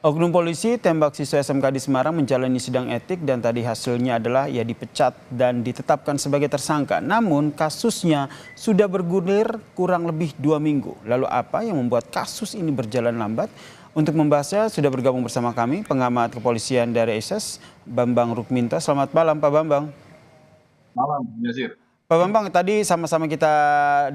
Oknum polisi tembak siswa SMK di Semarang menjalani sidang etik dan tadi hasilnya adalah ia dipecat dan ditetapkan sebagai tersangka. Namun kasusnya sudah bergulir kurang lebih 2 minggu. Lalu apa yang membuat kasus ini berjalan lambat? Untuk membahasnya sudah bergabung bersama kami pengamat kepolisian dari ISS, Bambang Rukminto. Selamat malam Pak Bambang. Malam, Yazir. Pak Bambang, tadi sama-sama kita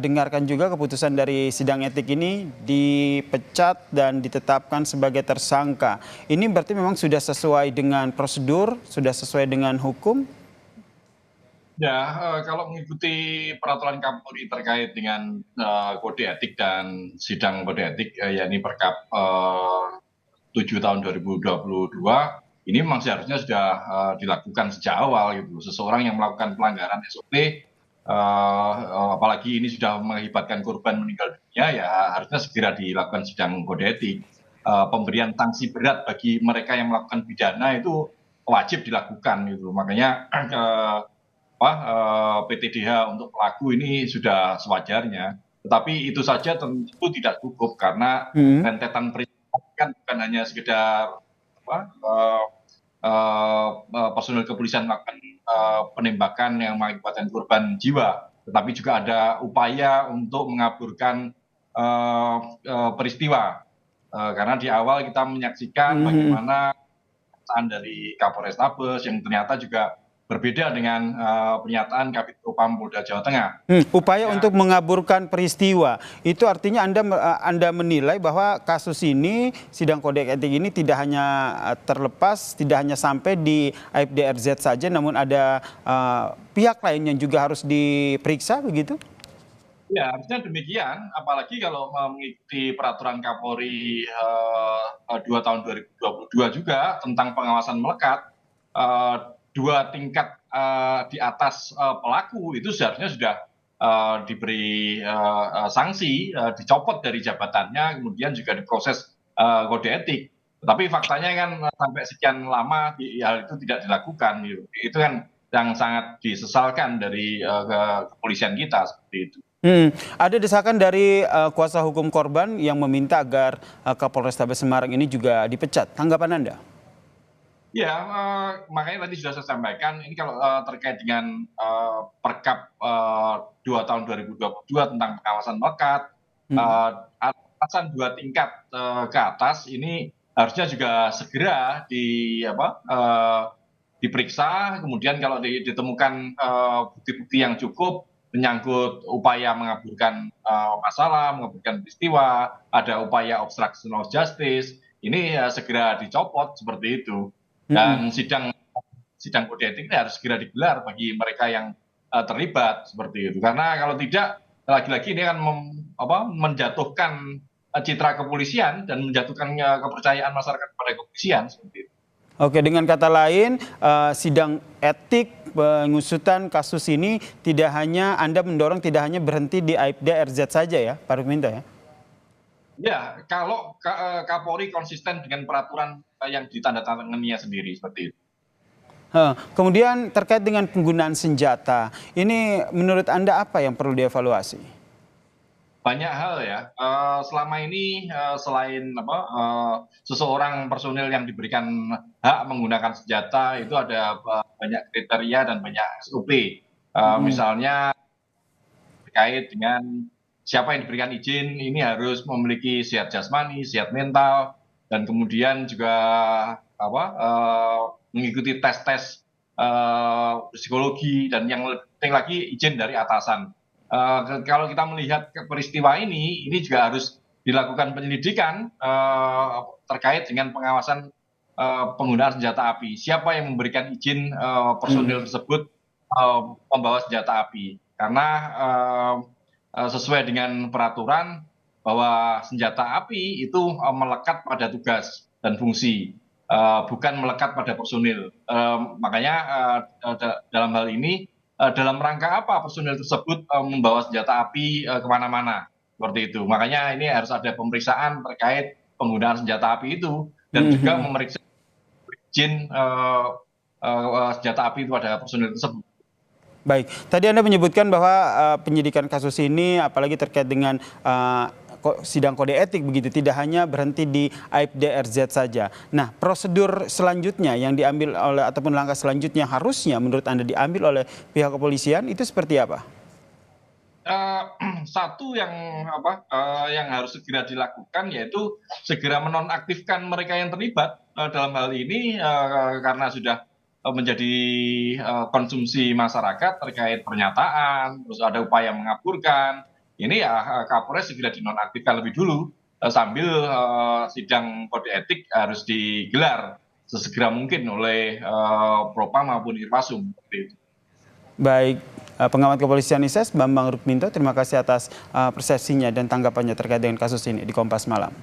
dengarkan juga keputusan dari sidang etik ini dipecat dan ditetapkan sebagai tersangka. Ini berarti memang sudah sesuai dengan prosedur, sudah sesuai dengan hukum? Ya, kalau mengikuti peraturan Kapolri terkait dengan kode etik dan sidang kode etik, yakni Perkap 7 tahun 2022, ini memang seharusnya sudah dilakukan sejak awal gitu. Seseorang yang melakukan pelanggaran SOP, apalagi ini sudah mengakibatkan korban meninggal dunia, ya harusnya segera dilakukan sidang kode etik. Pemberian sanksi berat bagi mereka yang melakukan pidana itu wajib dilakukan gitu. Makanya PTDH untuk pelaku ini sudah sewajarnya. Tetapi itu saja tentu tidak cukup karena rentetan peristiwa kan bukan hanya sekedar personil kepolisian melakukan penembakan yang mengakibatkan korban jiwa, tetapi juga ada upaya untuk mengaburkan peristiwa. Karena di awal kita menyaksikan bagaimana pernyataan dari Kapolrestabes yang ternyata juga berbeda dengan pernyataan Kabid Propam Polda Jawa Tengah. Upaya untuk mengaburkan peristiwa, itu artinya Anda menilai bahwa kasus ini, sidang kode etik ini tidak hanya terlepas, tidak hanya sampai di Aibda RZ saja, namun ada pihak lain yang juga harus diperiksa, begitu? Ya, harusnya demikian. Apalagi kalau mengikuti peraturan Kapolri 2 tahun 2022 juga tentang pengawasan melekat, 2 tingkat di atas pelaku itu seharusnya sudah diberi sanksi, dicopot dari jabatannya, kemudian juga diproses kode etik. Tapi faktanya kan sampai sekian lama hal itu tidak dilakukan. Gitu. Itu kan yang sangat disesalkan dari kepolisian kita seperti itu. Ada desakan dari kuasa hukum korban yang meminta agar Kapolrestabes Semarang ini juga dipecat. Tanggapan Anda? Ya, makanya tadi sudah saya sampaikan, ini kalau terkait dengan Perkap 2 tahun 2022 tentang pengawasan melekat, atasan 2 tingkat ke atas ini harusnya juga segera diperiksa, kemudian kalau ditemukan bukti-bukti yang cukup menyangkut upaya mengaburkan masalah, mengaburkan peristiwa, ada upaya obstruction of justice, ini segera dicopot seperti itu. Dan sidang kode etik ini harus segera digelar bagi mereka yang terlibat seperti itu. Karena kalau tidak, lagi-lagi ini akan menjatuhkan citra kepolisian dan menjatuhkan kepercayaan masyarakat kepada kepolisian seperti itu. Oke, dengan kata lain, sidang etik pengusutan kasus ini tidak hanya Anda mendorong tidak hanya berhenti di Aibda RZ saja ya, Pak Rukminto ya? Ya, kalau Kapolri konsisten dengan peraturan yang ditandatanganinya sendiri seperti itu. Kemudian terkait dengan penggunaan senjata, ini menurut Anda apa yang perlu dievaluasi? Banyak hal ya. Selama ini selain seseorang personil yang diberikan hak menggunakan senjata itu ada banyak kriteria dan banyak SOP. Misalnya terkait dengan siapa yang diberikan izin ini harus memiliki sehat jasmani, sehat mental, dan kemudian juga mengikuti tes-tes psikologi, dan yang lebih penting lagi izin dari atasan. Kalau kita melihat peristiwa ini juga harus dilakukan penyelidikan terkait dengan pengawasan penggunaan senjata api. Siapa yang memberikan izin personil tersebut membawa senjata api? Karena sesuai dengan peraturan bahwa senjata api itu melekat pada tugas dan fungsi, bukan melekat pada personil. Makanya dalam hal ini, dalam rangka apa personil tersebut membawa senjata api kemana-mana, seperti itu. Makanya ini harus ada pemeriksaan terkait penggunaan senjata api itu, dan juga memeriksa izin senjata api pada personil tersebut. Baik, tadi Anda menyebutkan bahwa penyidikan kasus ini apalagi terkait dengan sidang kode etik begitu, tidak hanya berhenti di Aibda RZ saja. Nah, prosedur selanjutnya yang diambil oleh ataupun langkah selanjutnya harusnya menurut Anda diambil oleh pihak kepolisian itu seperti apa? Satu yang harus segera dilakukan yaitu segera menonaktifkan mereka yang terlibat dalam hal ini karena sudah menjadi konsumsi masyarakat terkait pernyataan, terus ada upaya mengaburkan. Ini ya Kapolres segera dinonaktifkan lebih dulu sambil sidang kode etik harus digelar sesegera mungkin oleh Propam maupun Irwasum. Seperti itu. Baik, pengamat kepolisian ISES Bambang Rukminto, terima kasih atas persepsinya dan tanggapannya terkait dengan kasus ini di Kompas Malam.